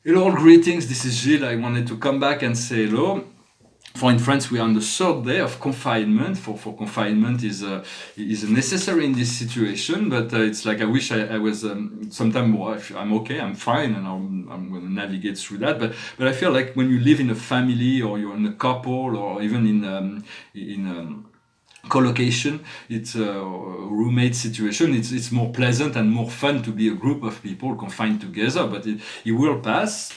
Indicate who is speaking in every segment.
Speaker 1: Hello, greetings. This is Gilles. I wanted to come back and say hello. For in France, we are on the third day of confinement. For confinement is necessary in this situation, but it's like I wish I was sometime more. I'm okay, I'm fine, and I'm going to navigate through that. But I feel like when you live in a family or you're in a couple or even in collocation, it's a roommate situation. It's more pleasant and more fun to be a group of people confined together. But it will pass.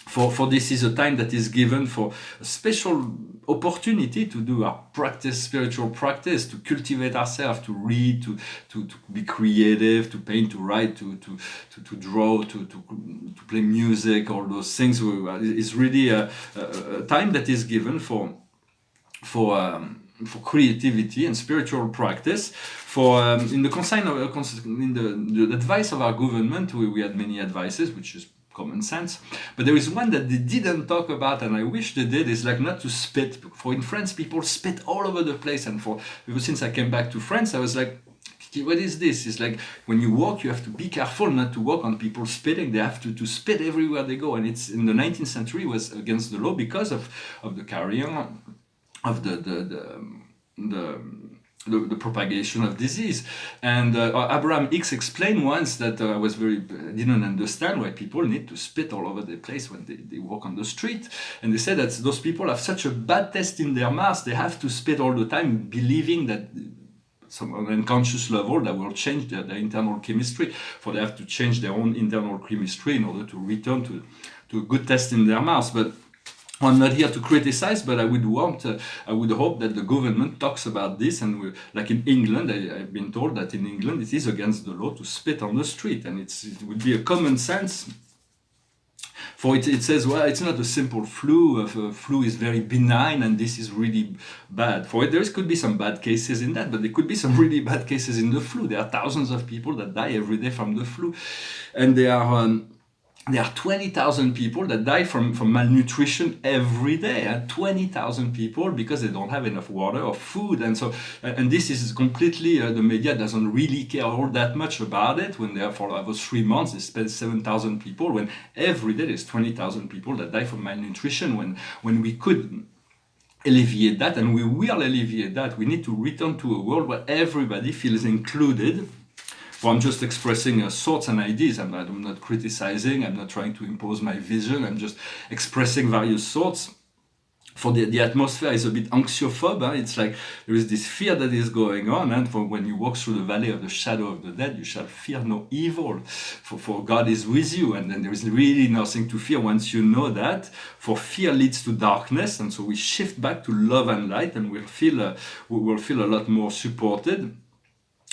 Speaker 1: For this is a time that is given for a special opportunity to do our practice, spiritual practice, to cultivate ourselves, to read, to be creative, to paint, to write, to draw, to play music. All those things is really a time that is given for creativity and spiritual practice. In the advice of our government, we had many advices, which is common sense, but there is one that they didn't talk about, and I wish they did. Is like not to spit. For in France, people spit all over the place, and ever since I came back to France, I was like, what is this? It's like when you walk, you have to be careful not to walk on people spitting. They have to spit everywhere they go, and it's in the 19th century was against the law because of the carrying of the propagation of disease. And Abraham Hicks explained once that I didn't understand why people need to spit all over the place when they walk on the street. And they said that those people have such a bad taste in their mouths, they have to spit all the time, believing that some unconscious level that will change their internal chemistry. For they have to change their own internal chemistry in order to return to a good taste in their mouths. But I'm not here to criticize, but I would hope that the government talks about this. And like in England, I've been told that in England it is against the law to spit on the street, and it would be a common sense. For it says, well, it's not a simple flu. Flu is very benign, and this is really bad. For it, there could be some bad cases in that, but there could be some really bad cases in the flu. There are thousands of people that die every day from the flu, and there are 20,000 people that die from malnutrition every day, and 20,000 people because they don't have enough water or food. And this is completely, the media doesn't really care all that much about it. When they are for those 3 months, they spend 7,000 people, when every day there's 20,000 people that die from malnutrition. When we could alleviate that, and we will alleviate that, we need to return to a world where everybody feels included. Well, I'm just expressing thoughts and ideas. I'm not criticizing. I'm not trying to impose my vision. I'm just expressing various thoughts. For the atmosphere is a bit anxiophobe. It's like there is this fear that is going on. And for when you walk through the valley of the shadow of the dead, you shall fear no evil. For God is with you. And then there is really nothing to fear once you know that. For fear leads to darkness. And so we shift back to love and light, and we'll feel a lot more supported.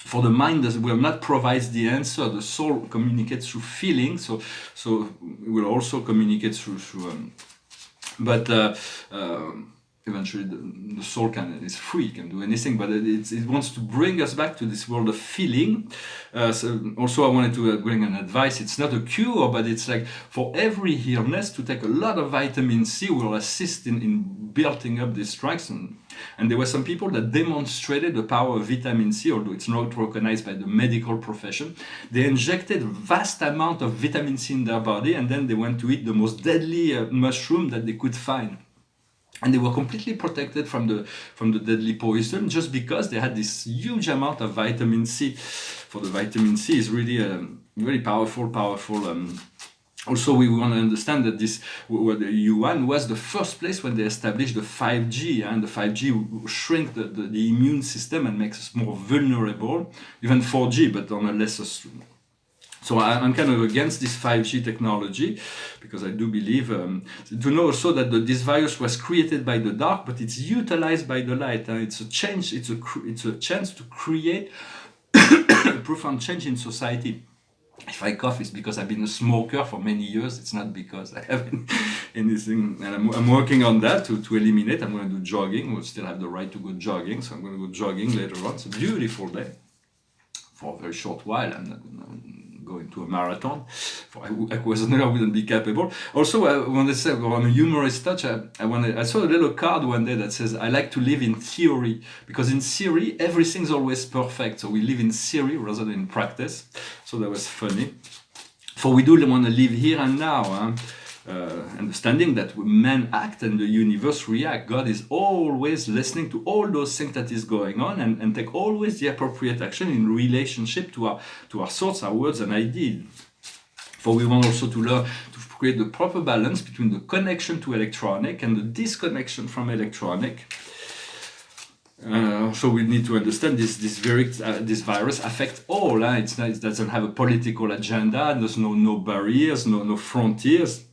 Speaker 1: For the mind will not provide the answer. The soul communicates through feeling, so it will also communicate through. Eventually, the soul is free, can do anything, but it wants to bring us back to this world of feeling. Also, I wanted to bring an advice. It's not a cure, but it's like for every illness, to take a lot of vitamin C will assist in building up these strengths. And there were some people that demonstrated the power of vitamin C, although it's not recognized by the medical profession. They injected vast amount of vitamin C in their body, and then they went to eat the most deadly mushroom that they could find. And they were completely protected from the deadly poison just because they had this huge amount of vitamin C. For the vitamin C is really very powerful. Also, we want to understand that the Yuan was the first place when they established the 5G, and the 5G shrink the immune system and makes us more vulnerable, even 4G, but on a lesser. So I'm kind of against this 5G technology, because I do believe to know also that this virus was created by the dark, but it's utilized by the light. It's a change. It's a chance to create a profound change in society. If I cough, it's because I've been a smoker for many years. It's not because I have anything. And I'm working on that to eliminate. I'm going to do jogging. We'll still have the right to go jogging. So I'm going to go jogging later on. It's a beautiful day. For a very short while. I'm not going to a marathon. I wouldn't be capable. Also, I want to say, on a humorous touch, I saw a little card one day that says, I like to live in theory, because in theory, everything's always perfect. So we live in theory rather than in practice. So that was funny. For we do want to live here and now, understanding that men act and the universe react. God is always listening to all those things that is going on, and take always the appropriate action in relationship to our thoughts, our words and ideas. For we want also to learn to create the proper balance between the connection to electronic and the disconnection from electronic. So we need to understand this virus affects all. It doesn't have a political agenda. There's no barriers, no frontiers.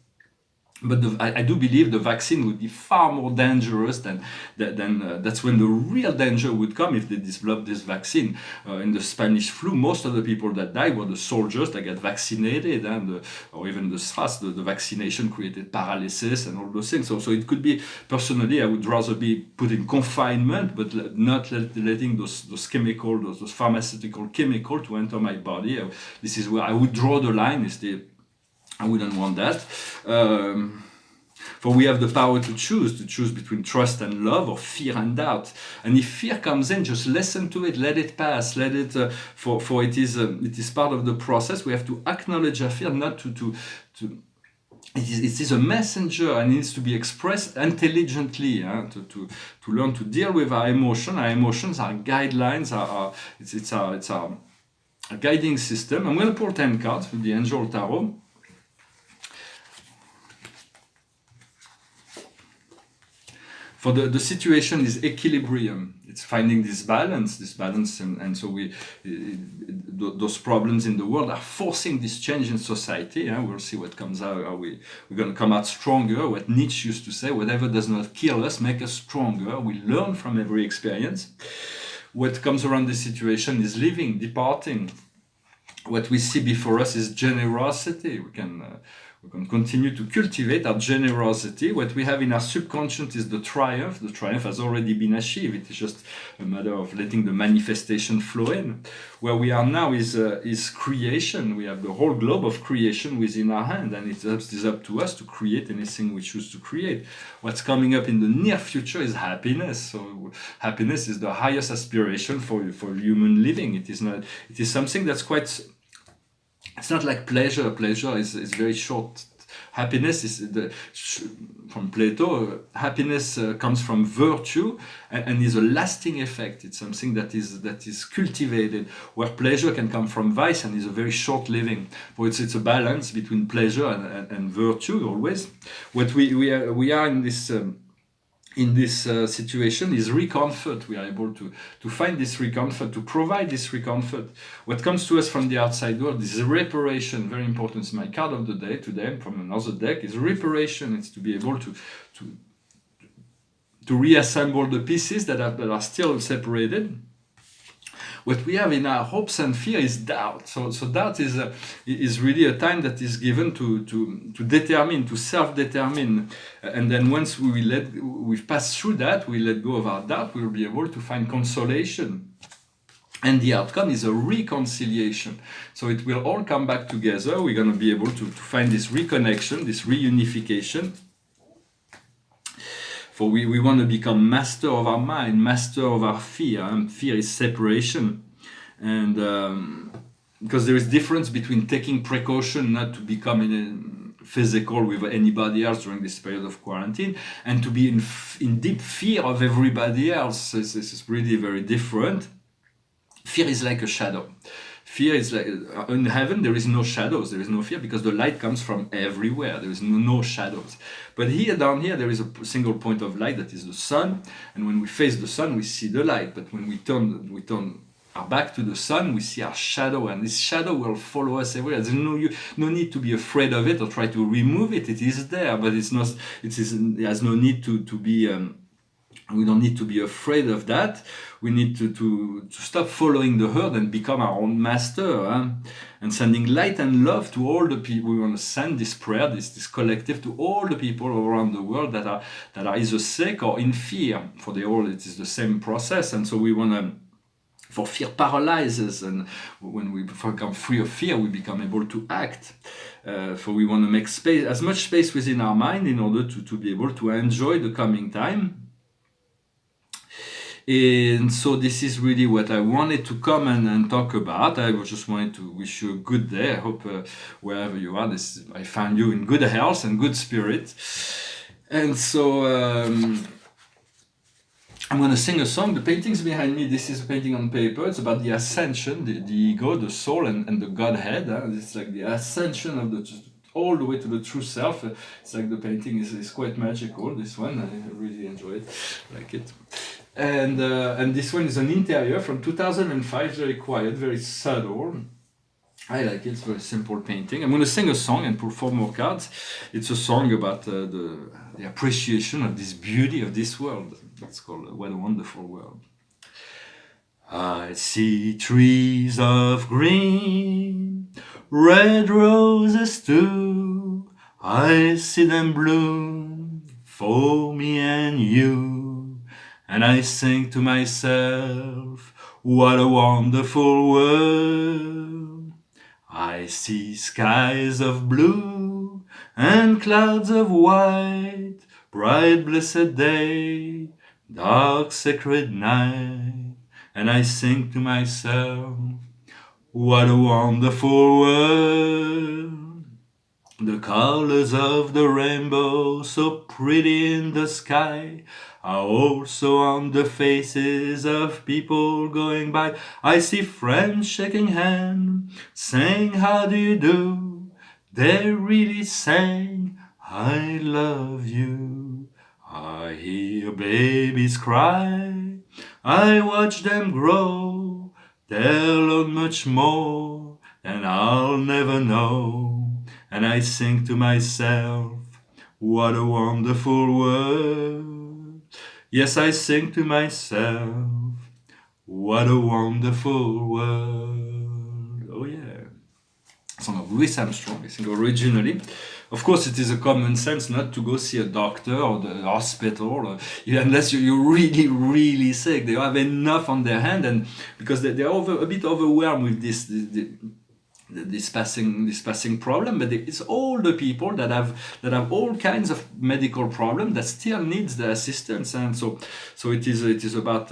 Speaker 1: But I do believe the vaccine would be far more dangerous than that's when the real danger would come if they develop this vaccine. In the Spanish flu, most of the people that died were the soldiers that get vaccinated, or even the SRAS. The vaccination created paralysis and all those things. So it could be, personally, I would rather be put in confinement, but not letting those chemicals, those pharmaceutical chemicals to enter my body. This is where I would draw the line. I wouldn't want that. For we have the power to choose between trust and love, or fear and doubt. And if fear comes in, just listen to it, let it pass, let it. For it is part of the process. We have to acknowledge our fear, not to. It is a messenger, and it needs to be expressed intelligently. To learn to deal with our emotion. Our emotions are guidelines. It's our guiding system. I'm going to pull 10 cards with the Angel Tarot. For the situation is equilibrium. It's finding this balance, and so those problems in the world are forcing this change in society. We'll see what comes out. We're going to come out stronger. What Nietzsche used to say: whatever does not kill us, make us stronger. We learn from every experience. What comes around this situation is living, departing. What we see before us is generosity. We can continue to cultivate our generosity. What we have in our subconscious is the triumph. The triumph has already been achieved. It is just a matter of letting the manifestation flow in. Where we are now is creation. We have the whole globe of creation within our hand, and it is up to us to create anything we choose to create. What's coming up in the near future is happiness. So happiness is the highest aspiration for human living. It is something that's quite. It's not like pleasure. Pleasure is very short. Happiness is from Plato. Happiness comes from virtue and is a lasting effect. It's something that is cultivated. Where pleasure can come from vice and is a very short living. So it's a balance between pleasure and virtue always. What we are in this. In this situation is recomfort. We are able to find this recomfort, to provide this recomfort. What comes to us from the outside world is reparation. Very important. It's my card of the day today from another deck. Is reparation. It's to be able to reassemble the pieces that are still separated. What we have in our hopes and fear is doubt. So doubt is really a time that is given to determine, to self-determine. And then once we've passed through that, we let go of our doubt, we'll be able to find consolation. And the outcome is a reconciliation. So it will all come back together. We're going to be able to find this reconnection, this reunification. For we want to become master of our mind, master of our fear. And fear is separation. And because there is difference between taking precaution not to become physical with anybody else during this period of quarantine, and to be in deep fear of everybody else. This is really very different. Fear is like a shadow. Fear is like, in heaven there is no shadows, there is no fear, because the light comes from everywhere, there is no shadows. But down here there is a single point of light, that is the sun, and when we face the sun we see the light, but when we turn our back to the sun, we see our shadow, and this shadow will follow us everywhere. There's no need to be afraid of it or try to remove it. It is there, but it has no need to be... we don't need to be afraid of that. We need to stop following the herd and become our own master, and sending light and love to all the people. We want to send this prayer, this collective, to all the people around the world that are either sick or in fear. For they all, it is the same process, and so we want to. For fear paralyzes, and when we become free of fear, we become able to act. For we want to make space, as much space within our mind, in order to be able to enjoy the coming time. And so this is really what I wanted to come and talk about. I just wanted to wish you a good day. I hope wherever you are, I found you in good health and good spirit. And so I'm going to sing a song. The paintings behind me, this is a painting on paper. It's about the ascension, the ego, the soul, and the Godhead. It's like the ascension of all the way to the true self. It's like the painting is quite magical, this one. I really enjoy it, like it. And this one is an interior from 2005, very quiet, very subtle. I like it, it's a very simple painting. I'm going to sing a song and pull 4 more cards. It's a song about the appreciation of this beauty of this world. It's called What a Wonderful World. I see trees of green, red roses too. I see them bloom for me and you. And I think to myself, what a wonderful world. I see skies of blue and clouds of white, bright blessed day, dark sacred night. And I think to myself, what a wonderful world. The colors of the rainbow, so pretty in the sky, are also on the faces of people going by. I see friends shaking hands, saying how do you do. They really saying I love you. I hear babies cry, I watch them grow. They'll learn much more than I'll never know. And I think to myself, what a wonderful world. Yes, I think to myself, what a wonderful world. Oh yeah. Song of Louis Armstrong, I think originally. Of course, it is a common sense not to go see a doctor or the hospital, unless you're really, really sick. They have enough on their hand, and because they're a bit overwhelmed with this passing problem, but it's all the people that have all kinds of medical problems that still needs the assistance, and so it is about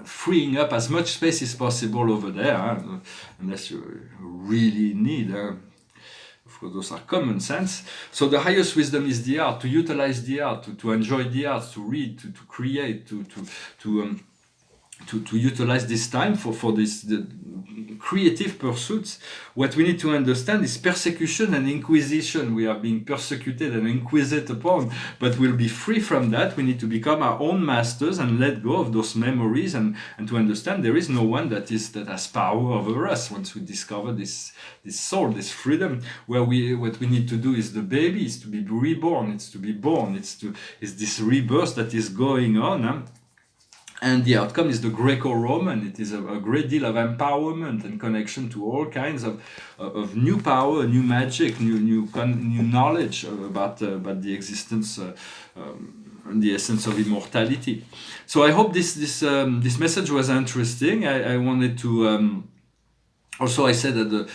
Speaker 1: freeing up as much space as possible over there, unless you really need. Of course, those are common sense. So the highest wisdom is the art, to utilize the art, to enjoy the art, to read, to create, to utilize this time for the creative pursuits. What we need to understand is persecution and inquisition. We are being persecuted and inquisited upon, but we'll be free from that. We need to become our own masters and let go of those memories, and to understand there is no one that has power over us. Once we discover this soul, this freedom, what we need to do is the baby is to be reborn. It's to be born. It's this rebirth that is going on. And the outcome is the Greco-Roman. It is a great deal of empowerment and connection to all kinds of new power, new magic, new knowledge about the existence and the essence of immortality. So I hope this message was interesting. I wanted to also, I said that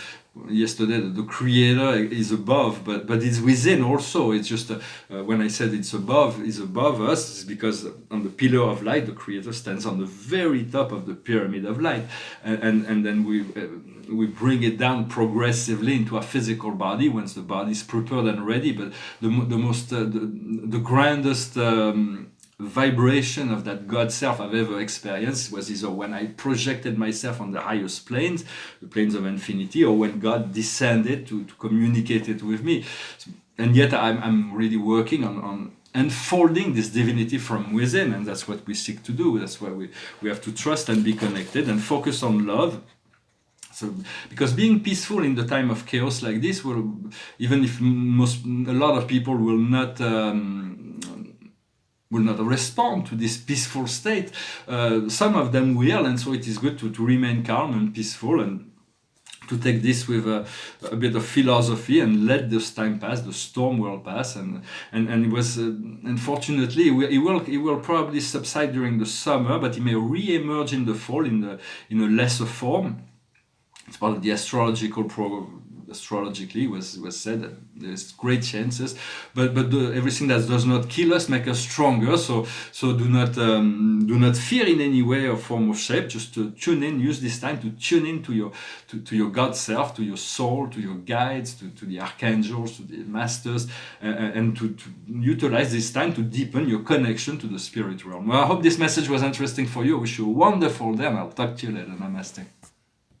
Speaker 1: yesterday that the creator is above, but it's within also. It's just when I said is above us, it's because on the pillar of light the creator stands on the very top of the pyramid of light, and then we bring it down progressively into our physical body once the body is prepared and ready. But the grandest vibration of that God self I've ever experienced was either when I projected myself on the highest planes, the planes of infinity, or when God descended to communicate it with me. And yet I'm really working on unfolding this divinity from within, and that's what we seek to do. That's why we have to trust and be connected and focus on love. So, because being peaceful in the time of chaos like this will, even if a lot of people will not respond to this peaceful state. Some of them will, and so it is good to remain calm and peaceful, and to take this with a bit of philosophy and let this time pass. The storm will pass, and it was unfortunately it will probably subside during the summer, but it may re-emerge in the fall in a lesser form. It's part of the astrological astrologically was said that there's great chances, but everything that does not kill us make us stronger. So do not fear in any way or form of shape. Just to tune in, use this time to tune in to your God self, to your soul, to your guides, to the archangels, to the masters, and to utilize this time to deepen your connection to the spirit realm. Well, I hope this message was interesting for you. I wish you a wonderful day, and I'll talk to you later. Namaste.